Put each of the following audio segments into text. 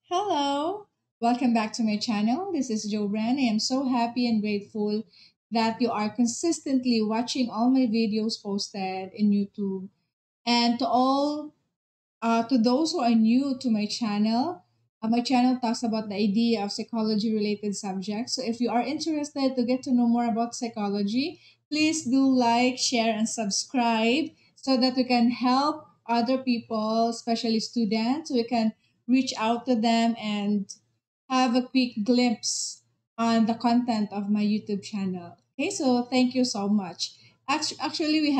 Hello, welcome back to my channel. This is Jo Bren. I am so happy and grateful that you are consistently watching all my videos posted in YouTube. And to those who are new to my channel talks about the idea of psychology related subjects. So if you are interested to get to know more about psychology, please do like, share, and subscribe so that we can help other people, especially students. We can reach out to them and have a quick glimpse on the content of my YouTube channel. Okay, so thank you so much. Actually,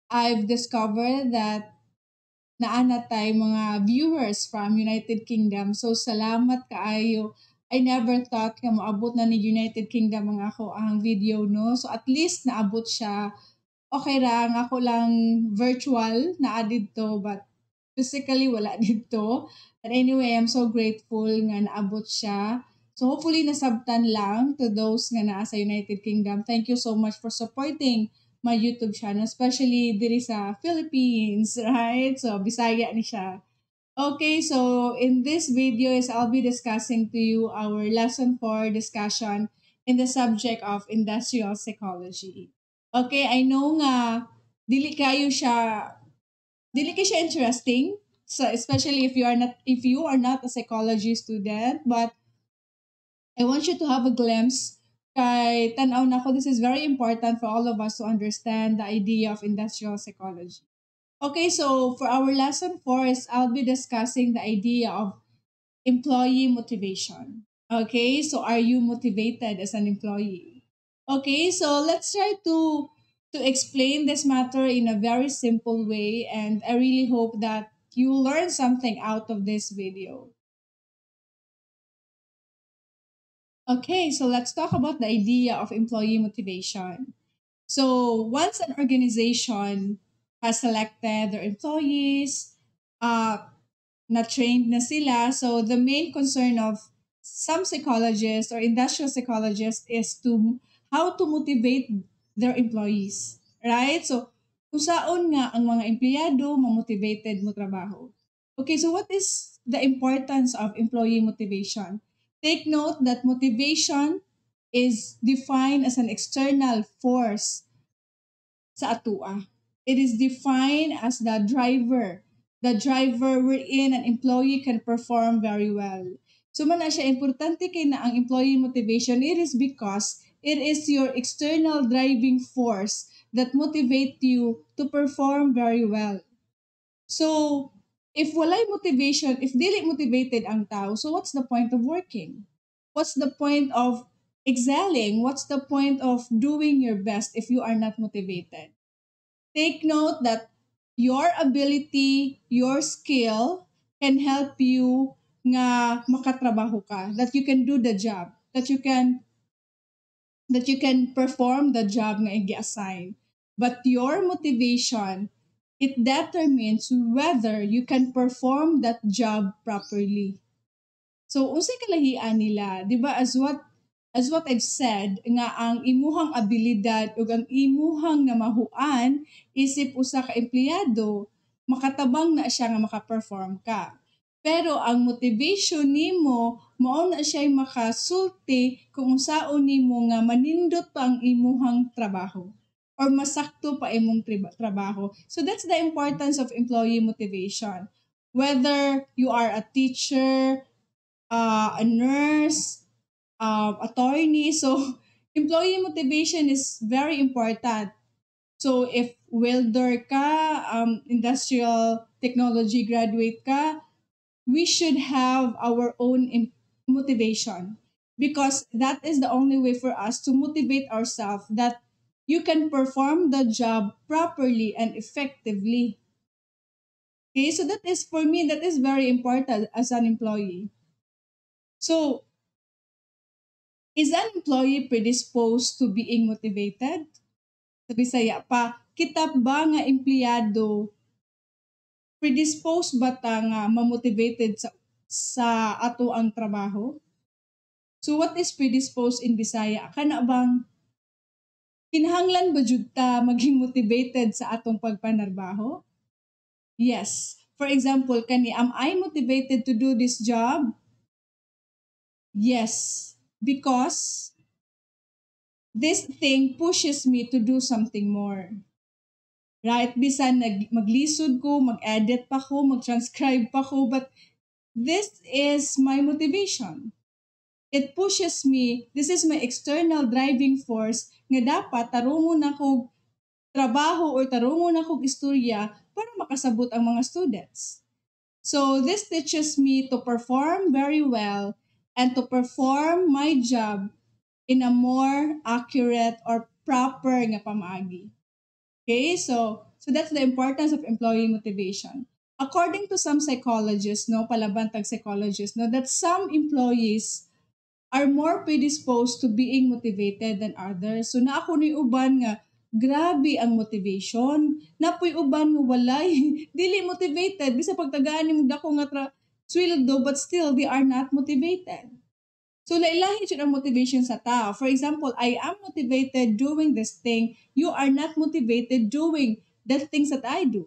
I've discovered that naana tay mga viewers from United Kingdom. So salamat kaayo. I never thought nga maabot na ni United Kingdom ang ako ang video no. So at least naabot siya. Okay ra nga ako lang virtual na didto but physically wala dito. But anyway, I'm so grateful nga naabot siya. So hopefully nasabtan lang to those nga naa sa United Kingdom. Thank you so much for supporting my YouTube channel, especially diri sa Philippines, right? So Bisaya ni siya. Okay, so in this video is I'll be discussing to you our lesson 4 discussion in the subject of industrial psychology. Okay, I know nga dili kayo siya interesting. So especially if you are not a psychology student, but I want you to have a glimpse kay tanaw na ko, this is very important for all of us to understand the idea of industrial psychology. Okay, so for our lesson 4 is I'll be discussing the idea of employee motivation. Okay, so are you motivated as an employee? Okay, so let's try to explain this matter in a very simple way, and I really hope that you learn something out of this video. Okay, so let's talk about the idea of employee motivation. So once an organization has selected their employees, na-trained na sila, so the main concern of some psychologists or industrial psychologists is to how to motivate their employees. Right? So kung saan nga ang mga empleyado mamotivated mo trabaho. Okay, so what is the importance of employee motivation? Take note that motivation is defined as an external force sa atua. It is defined as the driver wherein an employee can perform very well. So man na siya importante kay na ang employee motivation, it is because it is your external driving force that motivate you to perform very well. So if walay motivation, if dili motivated ang tao, so what's the point of working? What's the point of excelling? What's the point of doing your best if you are not motivated? Take note that your ability, your skill can help you nga makatrabaho ka, that you can do the job, that you can perform the job nga i-assign. But your motivation, it determines whether you can perform that job properly. So unsay kalahian nila, 'di ba, as what I've said nga ang imuhang abilidad ug ang imuhang namahuan isip usa ka empleyado makatabang na siya nga maka-perform ka. Pero ang motivation nimo mao na siya makasulti kung unsaon nimo nga manindot pa ang imuhang trabaho or masakto pa imong trabaho. So that's the importance of employee motivation. Whether you are a teacher, a nurse, attorney. So, employee motivation is very important. So, if welder ka, industrial technology graduate ka, we should have our own motivation because that is the only way for us to motivate ourselves that you can perform the job properly and effectively. Okay, so that is for me, that is very important as an employee. So, is an employee predisposed to being motivated? Sa Bisaya pa, kita ba nga empleyado predisposed ba ta nga mamotivated sa ato ang trabaho? So what is predisposed in Bisaya? Kana bang kinahanglan ba jud ta maging motivated sa atong pagpanarbaho? Yes. For example, kani, am I motivated to do this job? Yes, because this thing pushes me to do something more. Right? Bisan maglisod ko, mag-edit pa ko, mag-transcribe pa ko, but this is my motivation. It pushes me, this is my external driving force nga dapat tarungon na kog trabaho or tarungon na kog istorya para makasabot ang mga students. So this teaches me to perform very well and to perform my job in a more accurate or proper nga pamaagi. Okay, so that's the importance of employee motivation. According to some psychologists, no, palabantag psychologists, no, that some employees are more predisposed to being motivated than others. So na ako ni uban nga grabe ang motivation, napoy uban nga walay dili motivated bisa pagtagaan nimo dako nga sweldo but still they are not motivated. So lailahi jud ang motivation sa tao. For example, I am motivated doing this thing, you are not motivated doing the things that I do.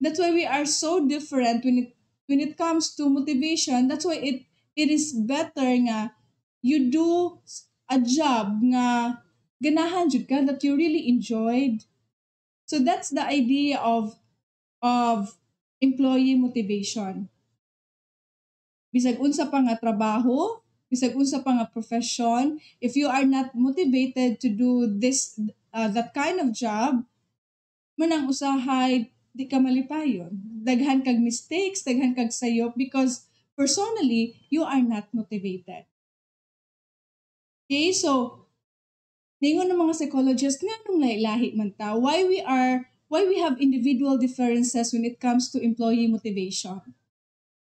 That's why we are so different when it comes to motivation. That's why it is better nga you do a job nga ganahan jud ka that you really enjoyed. So that's the idea of employee motivation. Bisag unsa pa nga trabaho, bisag unsa pa nga profession, if you are not motivated to do this that kind of job, manang usahay di ka malipayon. Daghan kag mistakes, daghan kag sayop because personally you are not motivated. Okay, so ningon ng mga psychologists nga nung lahi man ta why we have individual differences when it comes to employee motivation.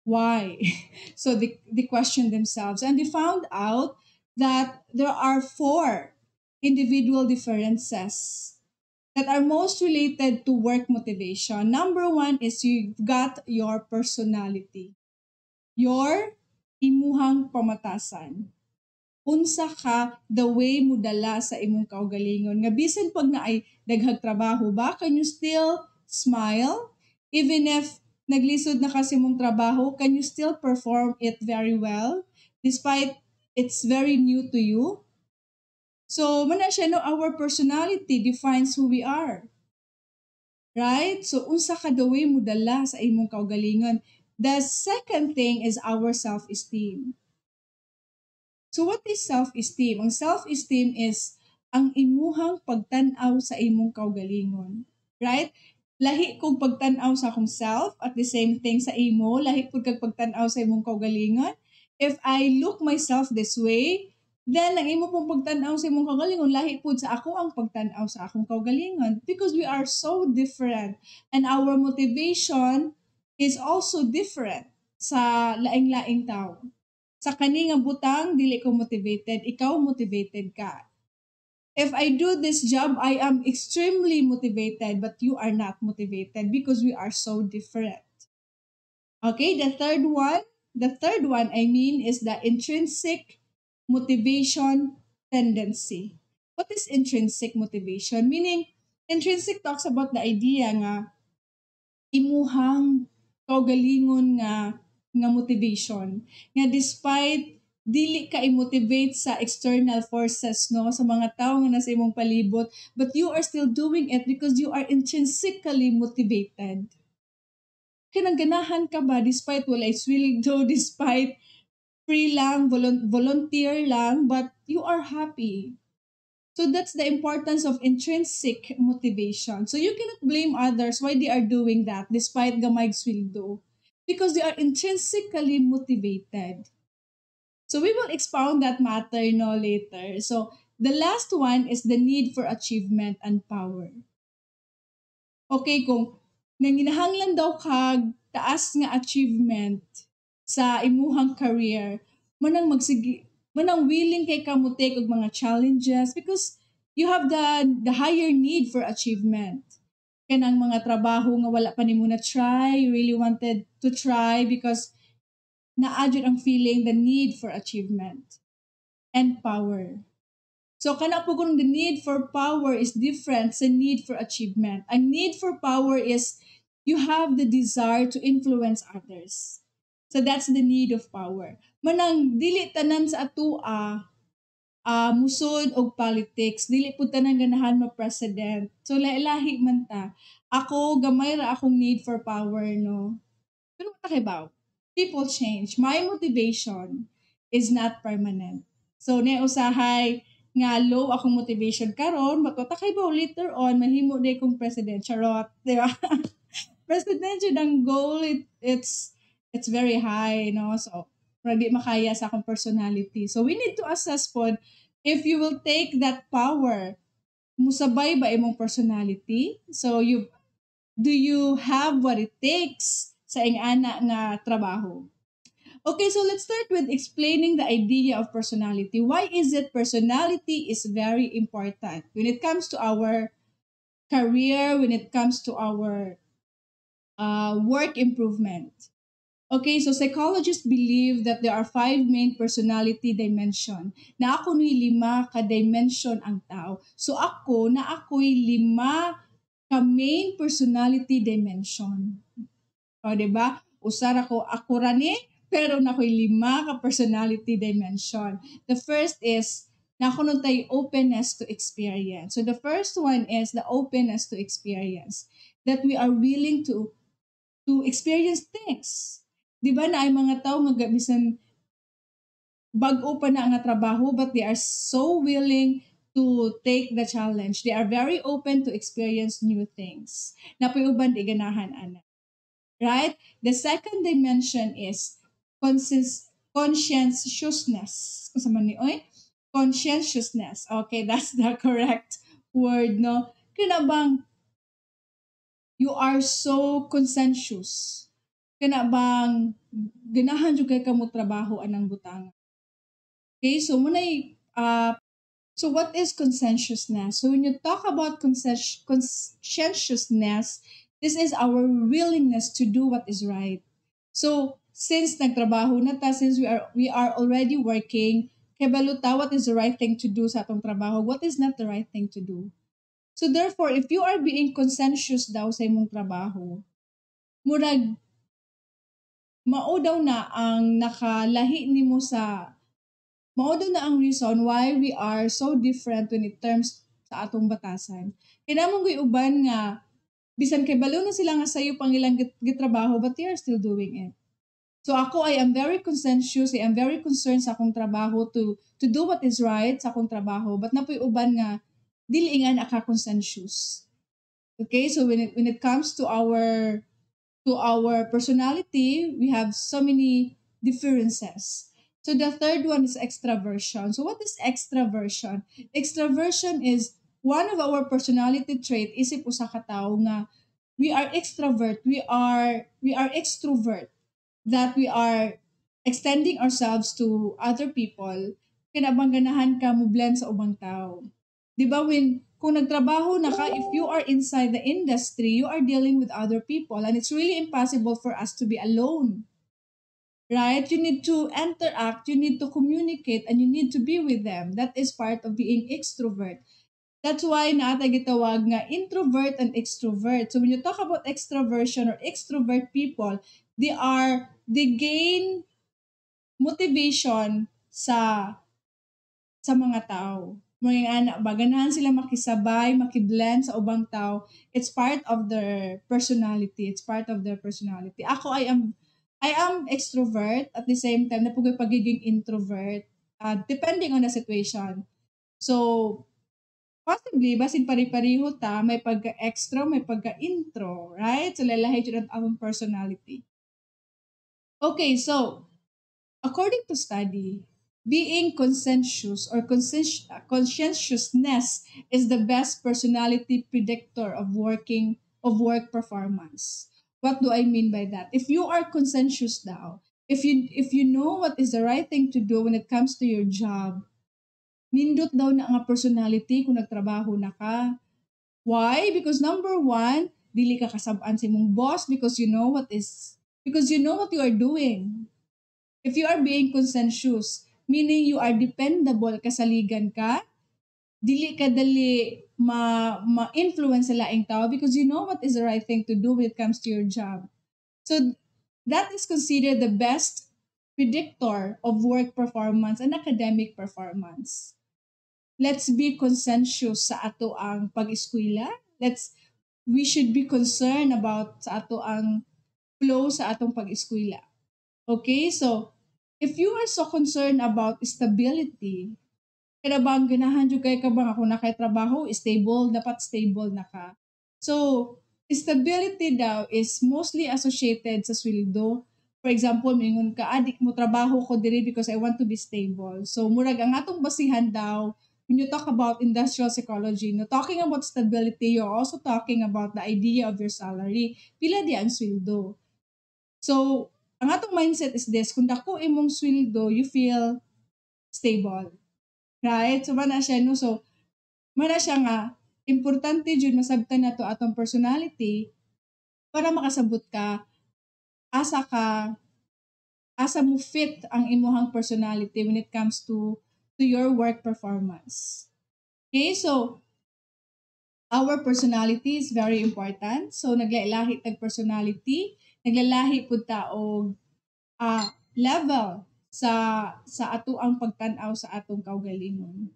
Why? So they questioned themselves and they found out that there are 4 individual differences that are most related to work motivation. Number 1 is you've got your personality. Your imuhang pamatasan. Unsa ka the way mo dala sa imong kaugalingon. Nga bisan pag naay daghag trabaho ba, can you still smile? Even if naglisod na kasi mong trabaho, can you still perform it very well? Despite it's very new to you? So, mana siya, no, our personality defines who we are. Right? So, unsa ka the way mo dala sa imong kaugalingon. The second thing is our self-esteem. So, what is self-esteem? Ang self-esteem is ang imuhang pagtanaw sa imong kaugalingon. Right? Lahi kong pagtanaw sa akong self at the same thing sa imo, lahi kong kag pagtanaw sa imong kaugalingon. If I look myself this way, then ang imo pong pagtanaw sa imong kaugalingon, lahi po sa ako ang pagtanaw sa akong kaugalingon because we are so different and our motivation is also different sa laing-laing tao. Sa kani nga butang, dili ko motivated, ikaw motivated ka. If I do this job, I am extremely motivated, but you are not motivated because we are so different. Okay, the third one I mean is the intrinsic motivation tendency. What is intrinsic motivation? Meaning, intrinsic talks about the idea nga imuhang kaugalingon nga motivation. Nga despite dili ka i-motivate sa external forces, no, sa mga tao nga nasa imong palibot, but you are still doing it because you are intrinsically motivated. Kanang ganahan ka ba despite walay sweldo, despite free lang, volunteer lang, but you are happy. So that's the importance of intrinsic motivation. So you cannot blame others why they are doing that despite gamay sweldo because they are intrinsically motivated. So we will expound that matter later. So the last one is the need for achievement and power. Okay, kung nanginahanglan daw kag taas nga achievement sa imuhang career, manang willing kay ka mo take og mga challenges because you have the higher need for achievement. Kanang mga trabaho nga wala pa nimo na try, you really wanted to try because naadjud ang feeling the need for achievement and power. So kana po kung the need for power is different sa need for achievement. Ang need for power is you have the desire to influence others. So that's the need of power. Manang dili tanan sa atua musod og politics, dili pud tanan ganahan mo president. So lahi man ta. Ako gamay ra akong need for power no. Pero matakibaw, people change. My motivation is not permanent. So na usahay nga low akong motivation karon, matakibaw later on mahimo day kong president. Charot, di ba? Presidential ang goal, it's very high, no? So, di makaya sa akong personality. So, we need to assess po if you will take that power, musabay ba imong personality? So, do you have what it takes sa ingana nga trabaho? Okay, so let's start with explaining the idea of personality. Why is it personality is very important when it comes to our career, when it comes to our work improvement? Okay, so psychologists believe that there are five main personality dimension. Na ako ni lima ka dimension ang tao. So ako'y lima ka main personality dimension. O, diba? Usar ako rani, pero nako'y lima ka personality dimension. The first is, nakuno tayo openness to experience. So the first one is the openness to experience. That we are willing to experience things. Di ba na ay mga tao nga bisan bag-o pa na nga trabaho but they are so willing to take the challenge. They are very open to experience new things. Napayuban di ganahan ana. Right? The second dimension is conscientiousness. Kung sa man ni oy? Conscientiousness. Okay, that's the correct word, no? Kinabang you are so conscientious. Kana bang ganahan jud kay kamo trabaho anang butang. Okay, so munay so what is conscientiousness? So when you talk about conscientiousness, this is our willingness to do what is right. So since nagtrabaho na ta, since we are already working, kay baluta what is the right thing to do sa atong trabaho, what is not the right thing to do. So therefore, if you are being conscientious daw sa imong trabaho, murag mao daw na ang nakalahi nimo sa mao daw na ang reason why we are so different when it terms sa atong batasan. Kinamong gay uban nga bisan kay balo na sila nga sayo pang ilang gitrabaho but they are still doing it. So ako I am very conscientious, I am very concerned sa akong trabaho to do what is right sa akong trabaho but napoy uban nga dili nga na ka conscientious. Okay, so when it comes to our personality, we have so many differences. So the third one is extraversion. So what is extraversion? Extraversion is one of our personality trait isip usa ka tawo nga we are extrovert, we are extrovert, that we are extending ourselves to other people kinabang ganahan ka mo blend sa ubang tao. Di ba kung nagtrabaho na ka, if you are inside the industry, you are dealing with other people and it's really impossible for us to be alone. Right? You need to interact, you need to communicate, and you need to be with them. That is part of being extrovert. That's why naata gitawag nga introvert and extrovert. So when you talk about extroversion or extrovert people, they gain motivation sa mga tao. Mga anak ba, ganahan sila makisabay, makiblend sa ubang tao. It's part of their personality. It's part of their personality. Ako, I am extrovert at the same time na pagiging introvert depending on the situation. So, possibly, basin pari-pariho ta, may pagka-extro, may pagka-intro, right? So, lalahi dyan ang personality. Okay, so, according to study, being conscientious or conscientiousness is the best personality predictor of work performance. What do I mean by that? If you are conscientious now, if you know what is the right thing to do when it comes to your job, nindot daw na ang personality kung nagtrabaho na ka. Why? Because number one, dili ka kasabaan sa imong boss because you know what you are doing. If you are being conscientious, meaning you are dependable, kasaligan ka, dili ka dali ma-influence sa laing tao because you know what is the right thing to do when it comes to your job. So that is considered the best predictor of work performance and academic performance. Let's be conscientious sa ato ang pag-eskwela. We should be concerned about sa ato ang flow sa atong pag-eskwela. Okay? So, if you are so concerned about stability, kaya bang ganahan jud kay ka bang ako na kay trabaho, stable, dapat stable na ka. So, stability daw is mostly associated sa sweldo. For example, mingon ka, adik mo trabaho ko diri because I want to be stable. So, murag ang atong basihan daw, when you talk about industrial psychology, no, talking about stability, you're also talking about the idea of your salary. Pila di ang sweldo. So, ang atong mindset is this, kung dako imong sweldo, you feel stable. Right? So, mana siya, no? So, mana siya nga, importante jud masabtan na to atong personality para makasabot ka, asa ka, asa mo fit ang imuhang personality when it comes to your work performance. Okay? So, our personality is very important. So, naglailahi tag personality, naglalahi pud ta og level sa ato ang pagtan-aw sa atong kaugalingon.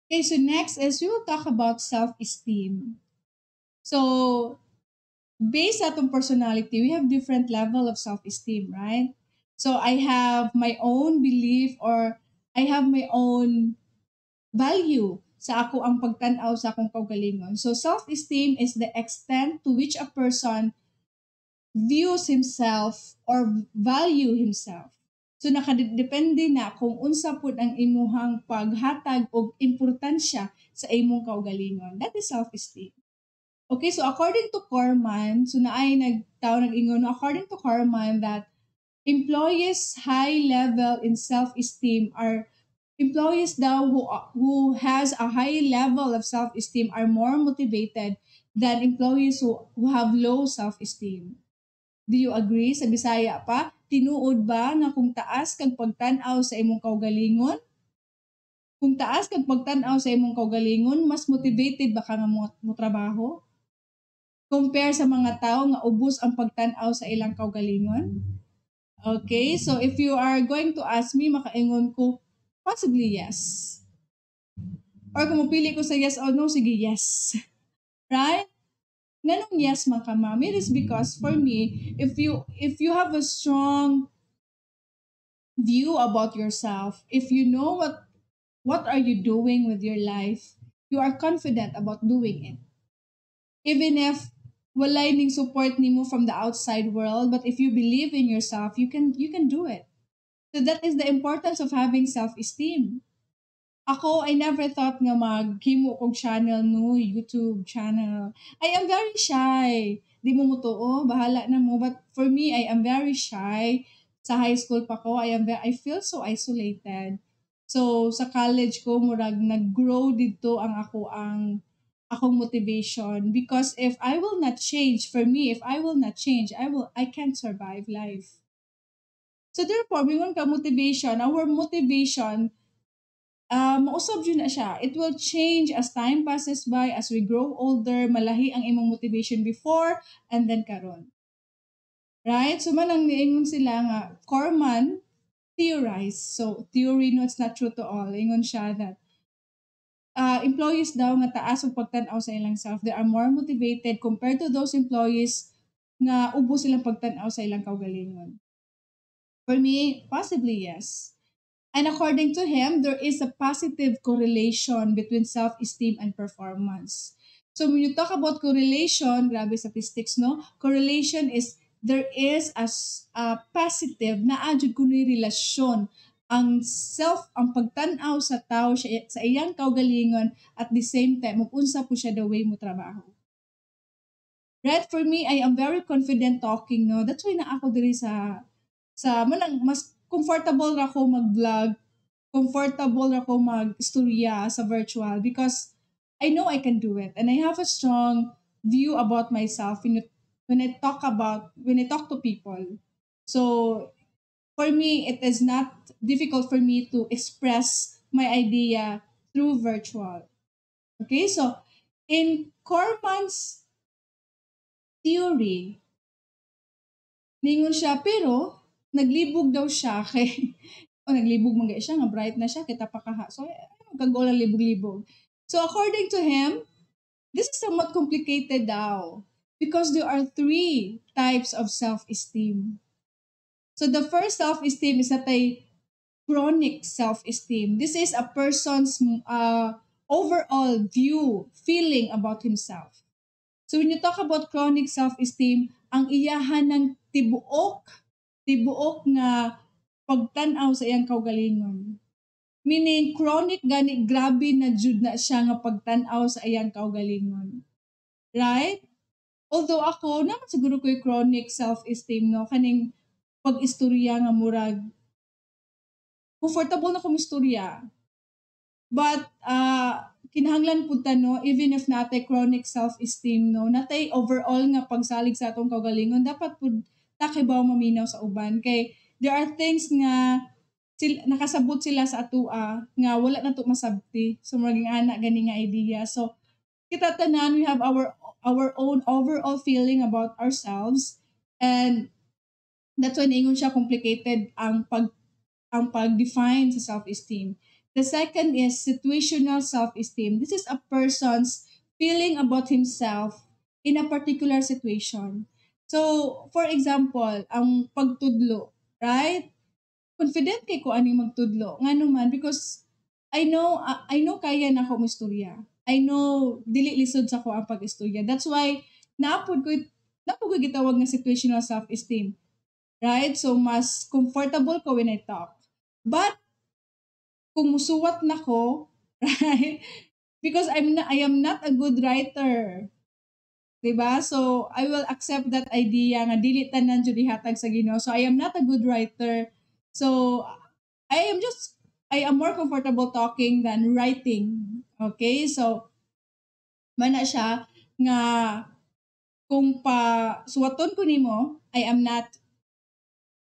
Okay, so next is we will talk about self-esteem. So, based sa atong personality, we have different level of self-esteem, right? So, I have my own belief or I have my own value sa ako ang pagtan-aw sa akong kaugalingon. So, self-esteem is the extent to which a person views himself or value himself. So nakadepende na kung unsa pud ang imuhang paghatag og importansya sa imong kaugalingon. That is self-esteem. Okay, so according to Corman, so naay nagtaw nag-ingon, according to Corman that employees high level in self-esteem are employees daw who has a high level of self-esteem are more motivated than employees who have low self-esteem. Do you agree? Sa Bisaya pa, tinuod ba nga kung taas kag pagtan-aw sa imong kaugalingon? Kung taas kag pagtan-aw sa imong kaugalingon, mas motivated ba ka nga mo trabaho? Compare sa mga tao nga ubos ang pagtan-aw sa ilang kaugalingon? Okay, so if you are going to ask me, makaingon ko, possibly yes. Or kung mapili ko sa yes or no, sige yes. Right? Nanong yes man ka, ma'am? It is because for me, if you have a strong view about yourself, if you know what are you doing with your life, you are confident about doing it. Even if walay ning support nimo from the outside world, but if you believe in yourself, you can do it. So that is the importance of having self-esteem. Ako, I never thought nga maghimo kog channel no, YouTube channel. I am very shy. Di mo mutuo, bahala na mo. But for me, I am very shy. Sa high school pa ko, I feel so isolated. So, sa college ko, murag nag-grow dito ang akong motivation. Because if I will not change, for me, if I will not change, I can't survive life. So therefore, mingon ka motivation, our motivation mausab yun na siya. It will change as time passes by, as we grow older, malahi ang imong motivation before, and then karon. Right? So manang niingon sila nga, Corman theorized. So theory, no, it's not true to all. Ingon siya that employees daw nga taas ang pagtan-aw sa ilang self, they are more motivated compared to those employees nga ubos silang pagtan-aw sa ilang kaugalingon. For me, possibly yes. And according to him, there is a positive correlation between self-esteem and performance. So when you talk about correlation, grabe statistics, no? Correlation is there is a positive na adjud kunoy relasyon ang ang pagtan-aw sa tao sa iyang kaugalingon at the same time ug unsa po siya the way mo trabaho. Right, for me, I am very confident talking, no? That's why na ako diri sa manang mas comfortable ra ko mag-vlog, comfortable ra ko mag-istorya sa virtual because I know I can do it and I have a strong view about myself when I talk to people. So for me, it is not difficult for me to express my idea through virtual. Okay, so in Corman's theory, ningon siya, pero naglibog daw siya kay, o naglibog man siya, nga bright na siya, kita pa kaha. So, kagol ang libog-libog. So, according to him, this is somewhat complicated daw because there are three types of self-esteem. So, the first self-esteem is that a chronic self-esteem. This is a person's overall view, feeling about himself. So when you talk about chronic self-esteem, ang iyahan ng tibuok nga pagtanaw sa iyang kaugalingon. Meaning, chronic gani, grabe na jud na siya nga pagtanaw sa iyang kaugalingon. Right? Although ako, naman siguro ko yung chronic self-esteem, no? Kaning pag-istorya nga murag, comfortable na kong istorya. But, kinahanglan po no, even if natay chronic self-esteem, no, natay overall nga pagsalig sa atong kaugalingon, dapat po takibaw maminaw sa uban. Kay, there are things nga nakasabot sila sa atua nga wala na to masabti. So, maging anak gani nga idea. So, kita tanan, we have our own overall feeling about ourselves, and that's why ingon siya complicated ang pag-define sa self-esteem. The second is situational self-esteem. This is a person's feeling about himself in a particular situation. So, for example, ang pagtudlo, right? Confident kay ko aning magtudlo. Nga naman, because I know kaya na ako istorya. I know dili lisod sa ko ang pag-istorya. That's why naapod ko gitawag nga situational self-esteem. Right? So, mas comfortable ko when I talk. But, kung musuwat na ko, right? Because I am not a good writer. Diba? So, I will accept that idea nga dili tanan jud ihatag sa Ginoo. So, I am not a good writer. So, I am more comfortable talking than writing. Okay? So, mana siya nga kung pa suwaton ko nimo, I am not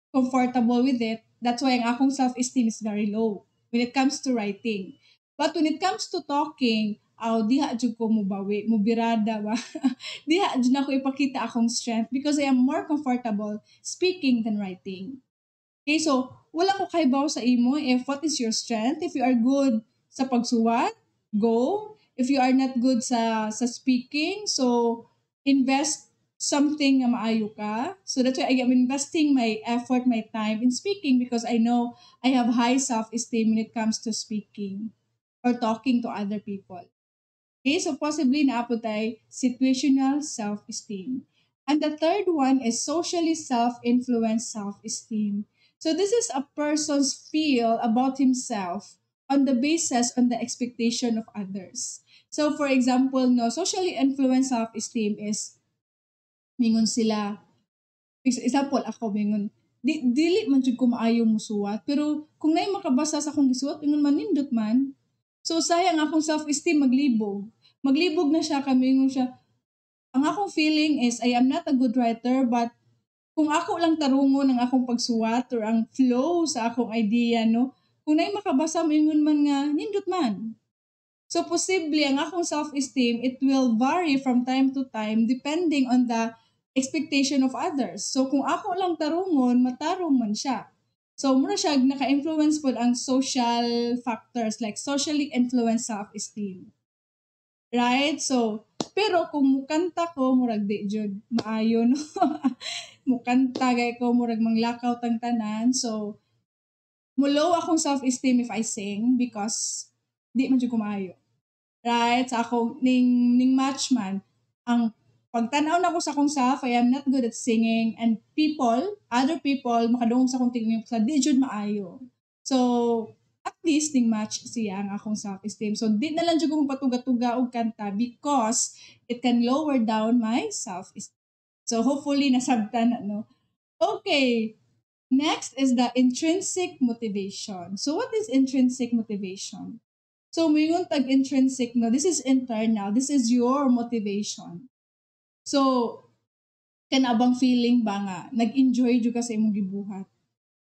comfortable with it. That's why ang akong self-esteem is very low when it comes to writing. But when it comes to talking, diha jud ko mubawi, mubirada ba? Diha jud na ko ipakita akong strength because I am more comfortable speaking than writing. Okay, so wala ko kaibaw sa imo if what is your strength. If you are good sa pagsuwat, go. If you are not good sa speaking, so invest something nga maayo ka. So that's why I am investing my effort, my time in speaking because I know I have high self-esteem when it comes to speaking or talking to other people. Okay, so possibly naapod tayo situational self-esteem. And the third one is socially self-influenced self-esteem. So this is a person's feel about himself on the basis on the expectation of others. So for example, no, socially influenced self-esteem is mingon sila. Example, ako mingon, dili man jud ko maayo musuwat, pero kung nay makabasa sa akong gisuwat, ingon man nindot man. So sayang akong self-esteem maglibog. Maglibog na siya, kamingon siya. Ang akong feeling is I am not a good writer, but kung ako lang tarungon ang akong pagsuwat or ang flow sa akong idea, no, kung nay makabasa, mingon man nga nindot man. So posible ang akong self-esteem, it will vary from time to time depending on the expectation of others. So kung ako lang tarungon, matarong man siya. So mura siya naka-influence po ang social factors like socially influenced self-esteem. Right? So, pero kung mukanta ko, murag di jud maayo, no? Mukanta gay ko, murag manglakaw tang tanan. So, mulow akong self-esteem if I sing because di man jud ko maayo. Right? Sa akong ning match man, ang pagtanaw na ko sa akong self, I am not good at singing, and other people, makadungog sa akong tingin sa di jud maayo. So, at least ning match siya ang akong self-esteem. So, di na lang jud ko magpatuga-tuga og kanta because it can lower down my self-esteem. So, hopefully, nasabtan na, no? Okay. Next is the intrinsic motivation. So, what is intrinsic motivation? So, mayroon tag-intrinsic, no? This is internal. This is your motivation. So, kanabang feeling ba nga, nag-enjoy jud ka sa imong gibuhat.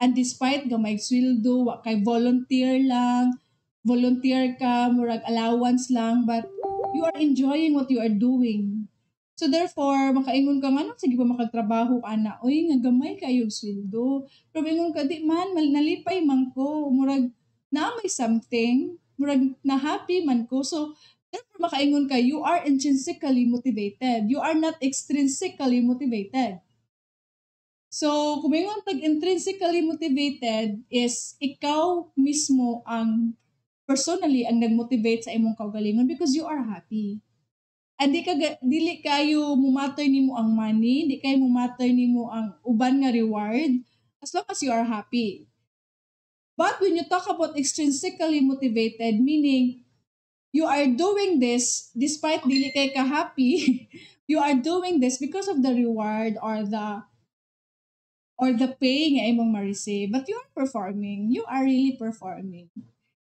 And despite gamay sweldo, wa kay volunteer lang, volunteer ka, murag allowance lang, but you are enjoying what you are doing. So therefore, makaingon ka nga, sige pa makagtrabaho ka na, uy, nga gamay kayo sweldo. Pero ingon ka, di man, nalipay man ko, murag na may something, murag na happy man ko. So, therefore, makaingon ka, you are intrinsically motivated. You are not extrinsically motivated. So, kung may intrinsically motivated is ikaw mismo ang personally ang nag-motivate sa imong kaugalingon because you are happy. And dili kayo mumatter nimo ang money, di kayo mumatter nimo ang uban nga reward as long as you are happy. But when you talk about extrinsically motivated, meaning you are doing this despite dili kay ka happy, you are doing this because of the reward or the pay nga imong ma-receive. But you are performing. You are really performing.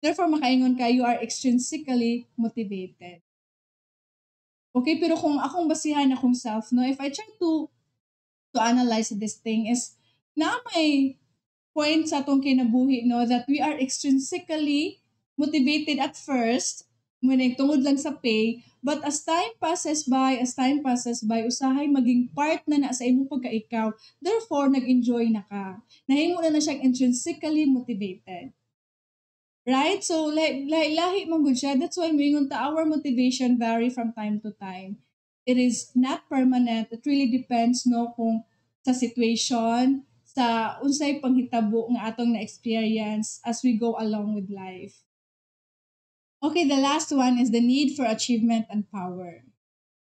Therefore, makaingon ka, you are extrinsically motivated. Okay, pero kung akong basihan akong self, no, if I try to analyze this thing is na may point sa atong kinabuhi, no, that we are extrinsically motivated at first, when tungod lang sa pay, but as time passes by, usahay maging part na sa imong pagkaikaw, therefore, nag-enjoy na ka. Nahimo na siyang intrinsically motivated. Right? So, lahi man gud siya. That's why mingon ta our motivation vary from time to time. It is not permanent. It really depends no kung sa situation, sa unsay panghitabo nga atong na-experience as we go along with life. Okay, the last one is the need for achievement and power.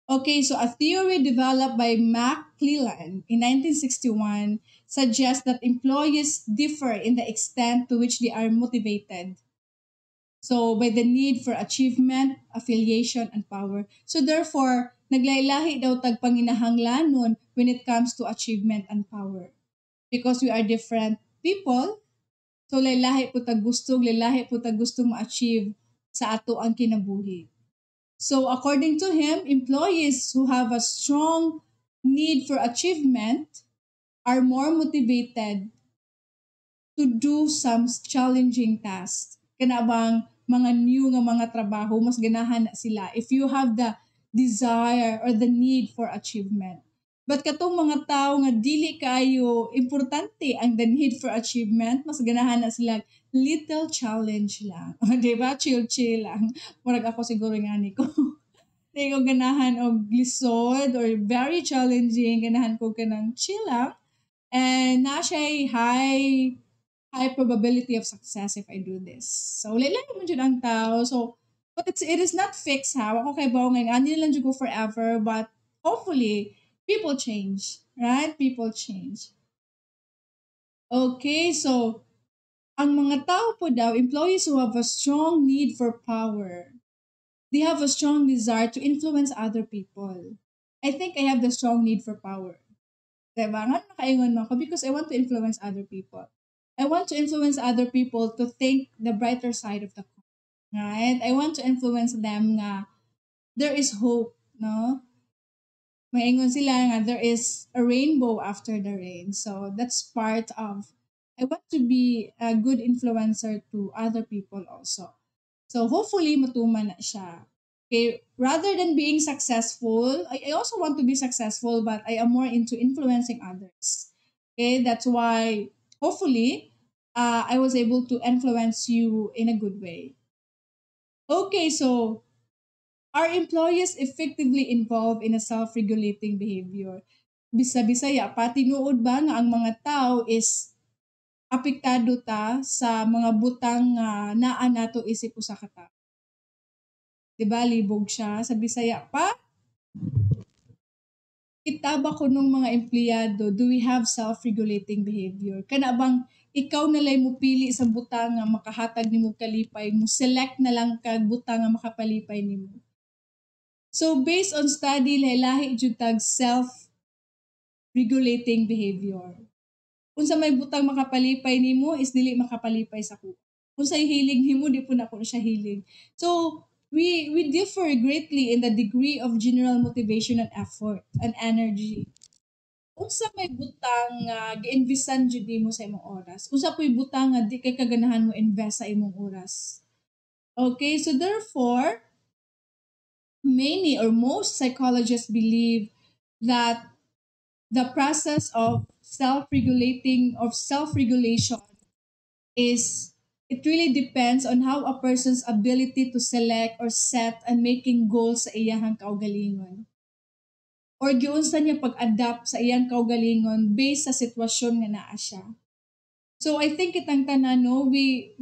Okay, so a theory developed by Mac Cleland in 1961 suggests that employees differ in the extent to which they are motivated. So, by the need for achievement, affiliation, and power. So, therefore, naglailahi daw tag panginahanglanon when it comes to achievement and power. Because we are different people, so lailahi po tag gusto ma-achieve sa ato ang kinabuhi. So, according to him, employees who have a strong need for achievement are more motivated to do some challenging tasks. Kanabang mga new nga mga trabaho, mas ganahan na sila if you have the desire or the need for achievement. But katong mga tao nga dili kayo importante ang the need for achievement, mas ganahan na sila little challenge lang. Diba? Chill lang. Murag ako siguro nga ni ko. Di ko ganahan og lisod or very challenging, ganahan ko kanang chill lang. And na siya high probability of success if I do this. So, lang mo dyan ang tao. So, but it is not fixed ha. Ako kay Bao ngayon, hindi lang dyan go forever, but hopefully, people change. Right? People change. Okay, so, ang mga tao po daw, employees who have a strong need for power, they have a strong desire to influence other people. I think I have the strong need for power. Diba? Nga nakaingon mo ako because I want to influence other people. I want to influence other people to think the brighter side of the coin. Right? I want to influence them nga there is hope, no? Maingon sila nga there is a rainbow after the rain. So that's part of I want to be a good influencer to other people also. So hopefully matuman na siya. Okay, rather than being successful, I also want to be successful, but I am more into influencing others. Okay, that's why hopefully I was able to influence you in a good way. Okay, so are employees effectively involved in a self-regulating behavior? Bisa-bisaya, pati nuod ba nga ang mga tao is apektado ta sa mga butang naa nato isip usa ka tawo. Diba, libog siya. Sa Bisaya pa, itaba ko nung mga empleyado, do we have self-regulating behavior? Kana bang ikaw nalay mo pili sa butang nga makahatag nimo kalipay mo, select na lang kag butang nga makapalipay nimo. So based on study, lahi jud tag self-regulating behavior. Unsa may butang makapalipay nimo is dili makapalipay sa ko. Unsa hilig nimo di po na ko siya hilig. So we differ greatly in the degree of general motivation and effort and energy. Unsa may butang nga giinvestan jud nimo sa imong oras? Unsa puy butang nga di kay kaganahan mo invest sa imong oras? Okay, so therefore, many or most psychologists believe that the process of self-regulation is, it really depends on how a person's ability to select or set and making goals sa iyahang kaugalingon, or giunsa niya pag-adapt sa iyang kaugalingon based sa sitwasyon nga naa siya. So I think itang tanan, no, we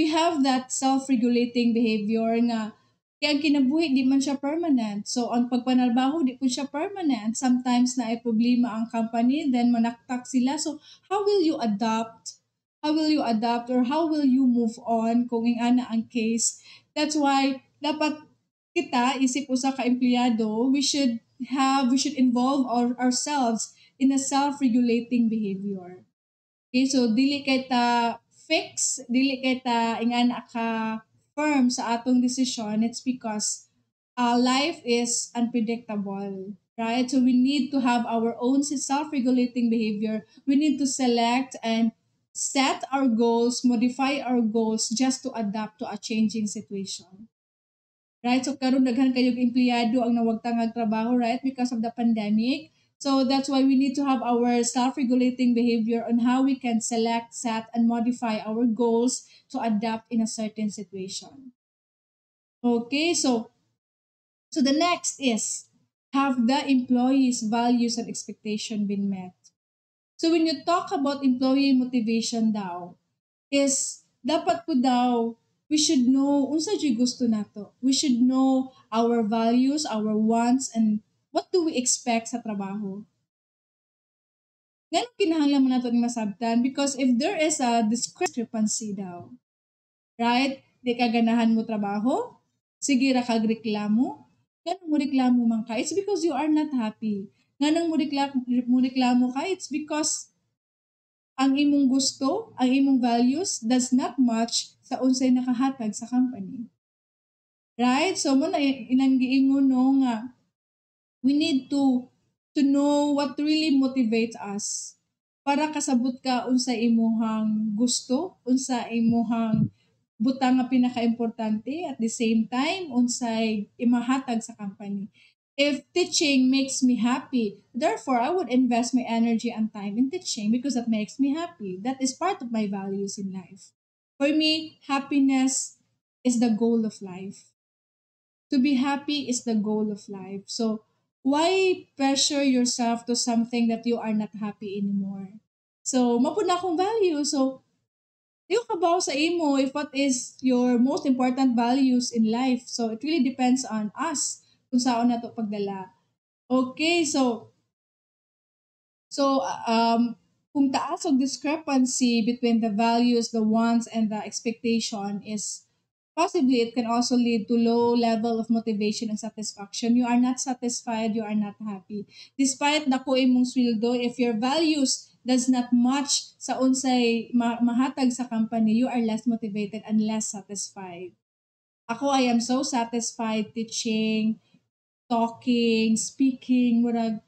have that self-regulating behavior nga kaya ang kinabuhi di man siya permanent. So ang pagpanarbaho di po siya permanent. Sometimes na ay problema ang company, then manaktak sila. So how will you adapt? How will you adapt or how will you move on kung ingana ang case? That's why dapat kita isip usa ka empleyado, we should involve ourselves in a self-regulating behavior. Okay, so dili kay ta fix, dili kay ta ingana ka firm sa atong decision. It's because life is unpredictable, right? So we need to have our own self-regulating behavior. We need to select and set our goals, modify our goals just to adapt to a changing situation. Right? So karon daghan kayong empleyado ang nawagtang trabaho, right? Because of the pandemic. So that's why we need to have our self-regulating behavior on how we can select, set, and modify our goals to adapt in a certain situation. Okay, so the next is, have the employees' values and expectation been met? So when you talk about employee motivation daw, is dapat po daw we should know unsa jud gusto nato. We should know our values, our wants, and what do we expect sa trabaho. Ganun kinahanglan mo nato ni masabtan, because if there is a discrepancy daw, right? Di ka ganahan mo trabaho, sige ra kag reklamo, ganun mo reklamo man ka, it's because you are not happy. Ganun mo reklamo ka, it's because ang imong gusto, ang imong values does not match sa unsay nakahatag sa company. Right? So mo na ilang giingon no nga we need to know what really motivates us para kasabot ka unsa imuhang gusto, unsa imuhang butang nga pinaka-importante, at the same time unsay imahatag sa company. If teaching makes me happy, therefore I would invest my energy and time in teaching because that makes me happy. That is part of my values in life. For me, happiness is the goal of life. To be happy is the goal of life. So why pressure yourself to something that you are not happy anymore? So mapud na akong value. So yung kabaw sa imo if what is your most important values in life. So it really depends on us kung saan na to pagdala. Okay, so kung taas og discrepancy between the values, the wants, and the expectation is possibly it can also lead to low level of motivation and satisfaction. You are not satisfied, you are not happy. Despite dako imong sweldo, if your values does not match sa unsay mahatag sa company, you are less motivated and less satisfied. Ako, I am so satisfied teaching, talking, speaking, murag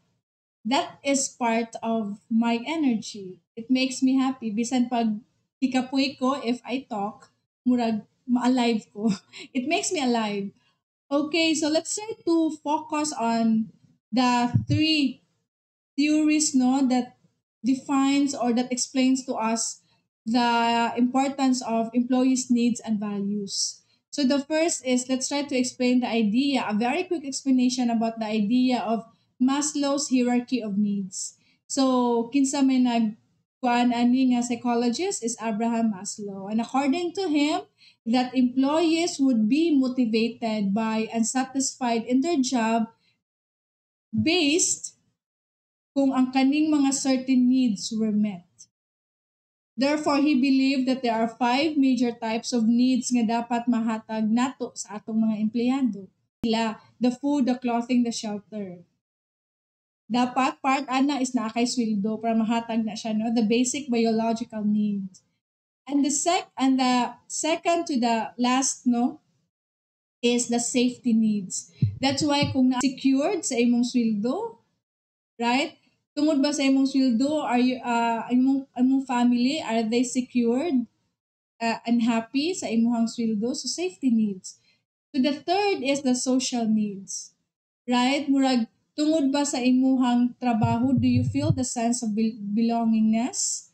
that is part of my energy. It makes me happy. Bisan pag hikapoy ko, if I talk, murag ma-alive ko. It makes me alive. Okay, so let's try to focus on the three theories no that defines or that explains to us the importance of employees' needs and values. So the first is, let's try to explain the idea, a very quick explanation about the idea of Maslow's hierarchy of needs. So kinsa may kuan ani nga psychologist is Abraham Maslow, and according to him, that employees would be motivated by and satisfied in their job based kung ang kaning mga certain needs were met. Therefore, he believed that there are 5 major types of needs nga dapat mahatag nato sa atong mga empleyado. Sila, the food, the clothing, the shelter. Dapat part ana is na kay sweldo para mahatag na siya, no, the basic biological needs. And the second to the last, no, is the safety needs. That's why kung na-secured sa imong sweldo, right? Tungod ba sa imong sweldo, are you imong family, are they secured? unhappy sa imuhang sweldo, so safety needs. So the third is the social needs. Right? Murag tungod ba sa imuhang trabaho, do you feel the sense of belongingness?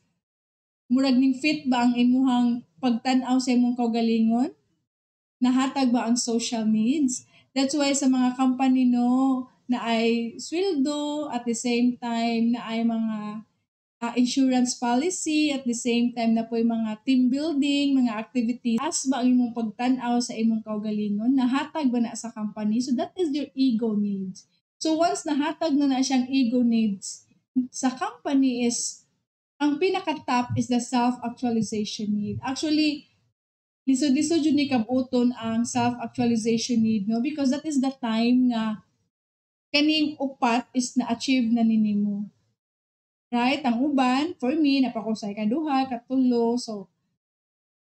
Murag ning fit ba ang imuhang pagtan-aw sa imong kaugalingon? Nahatag ba ang social needs? That's why sa mga company no na ay sweldo at the same time na ay mga insurance policy at the same time na po yung mga team building, mga activities. As ba ang imong pagtan-aw sa imong kaugalingon? Nahatag ba na sa company? So that is your ego needs. So once nahatag na siyang ego needs sa company is ang pinaka-top is the self-actualization need. Actually, lisod-lisod yun ni kabuton ang self-actualization need, no? Because that is the time nga kaning upat is na-achieve na ninimo. Right? Ang uban, for me, napakusay ka duha, katulo, so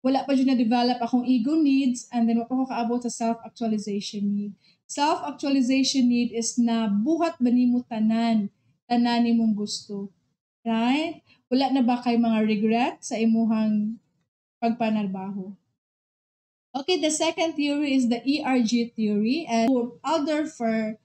wala pa dyan na-develop akong ego needs and then wala pa ko kaabot sa self-actualization need. Self-actualization need is na buhat ba nimo tanan nimong gusto. Right? Wala na ba kay mga regret sa imuhang pagpanarbaho? Okay, the second theory is the ERG theory and Alderfer,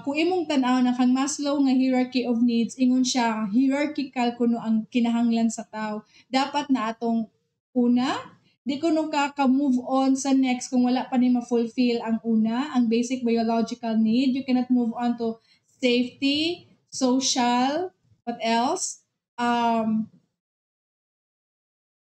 kung imong tanaw na kang Maslow nga hierarchy of needs, ingon siya hierarchical kuno ang kinahanglan sa tao. Dapat na atong una, di kuno ka move on sa next kung wala pa ni ma-fulfill ang una, ang basic biological need. You cannot move on to safety, social, what else?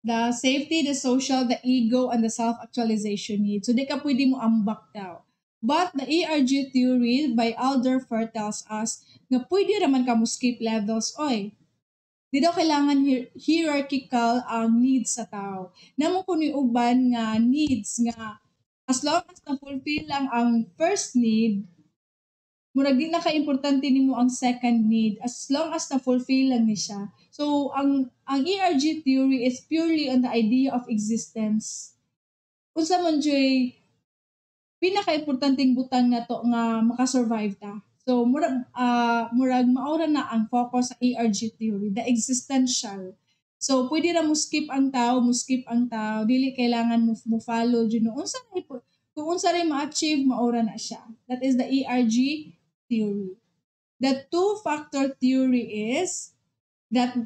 The safety, the social, the ego, and the self-actualization need. So, di ka pwede mo ambak daw. But the ERG theory by Alderfer tells us na pwede raman ka mo skip levels. Oy, di daw kailangan hierarchical ang needs sa tao. Namo ko ni uban nga needs nga as long as na-fulfill lang ang first need, murag di na ka-importante nimo ang second need as long as na-fulfill lang ni siya. So, ang ERG theory is purely on the idea of existence. Unsa man joy pinaka-importanting butang na to nga makasurvive ta. So, murag maura na ang focus sa ERG theory, the existential. So, pwede ra mo skip ang tao, dili kailangan mo follow dyan. Kung unsa rin ma-achieve, maura na siya. That is the ERG theory. The two-factor theory is that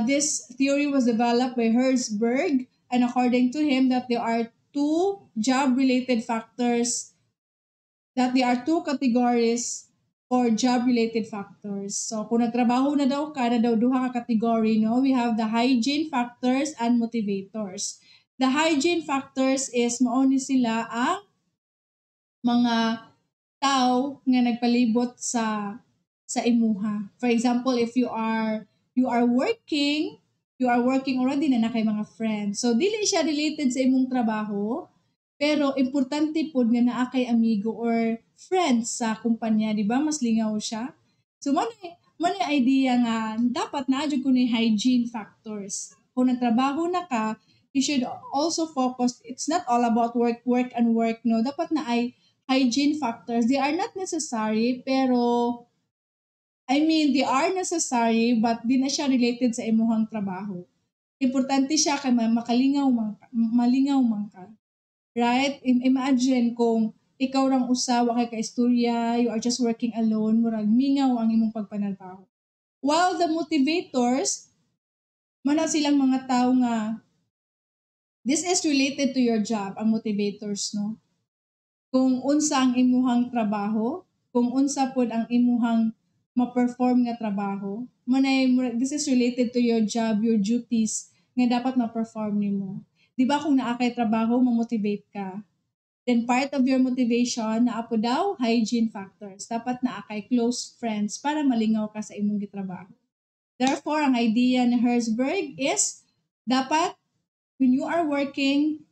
this theory was developed by Herzberg, and according to him, that there are two job-related factors, that there are two categories for job-related factors. So, kung nagtrabaho na daw ka, na daw duha ka category, no? We have the hygiene factors and motivators. The hygiene factors is mauni sila ang mga tao nga nagpalibot sa imuha. For example, if you are working already na kay mga friends. So dili siya related sa imong trabaho, pero importante pod nga naa kay amigo or friends sa kumpanya, di ba? Mas lingaw siya. So man idea nga dapat na jud kuno hygiene factors. Kung nagtrabaho na ka, you should also focus. It's not all about work, no. Dapat na ay hygiene factors. They are not necessary, pero they are necessary, but di na siya related sa imuhang trabaho. Importante siya kay malingaw man ka. Right? Imagine kung ikaw rang usawa kay kaistorya, you are just working alone, murag mingaw ang imong pagpanarbaho. While the motivators, mana silang mga tao nga, this is related to your job, ang motivators, no? Kung unsa ang imuhang trabaho, kung unsa pod ang imuhang ma-perform nga trabaho, this is related to your job, your duties nga dapat ma-perform nimo. Di ba kung naa kay trabaho, ma-motivate ka. Then part of your motivation, naa po daw hygiene factors. Dapat naa kay close friends para malingaw ka sa imong gitrabaho. Therefore, ang idea ni Herzberg is dapat when you are working,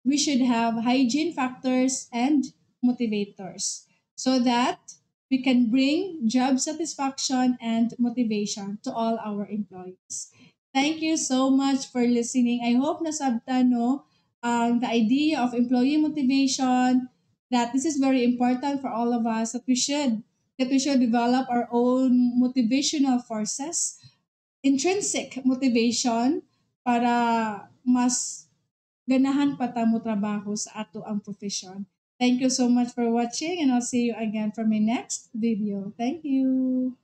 we should have hygiene factors and motivators so that we can bring job satisfaction and motivation to all our employees. Thank you so much for listening. I hope nasabtan the idea of employee motivation, that this is very important for all of us, that we should develop our own motivational forces, intrinsic motivation para mas ganahan pa ta mo trabaho sa ato ang profession. Thank you so much for watching and I'll see you again for my next video. Thank you.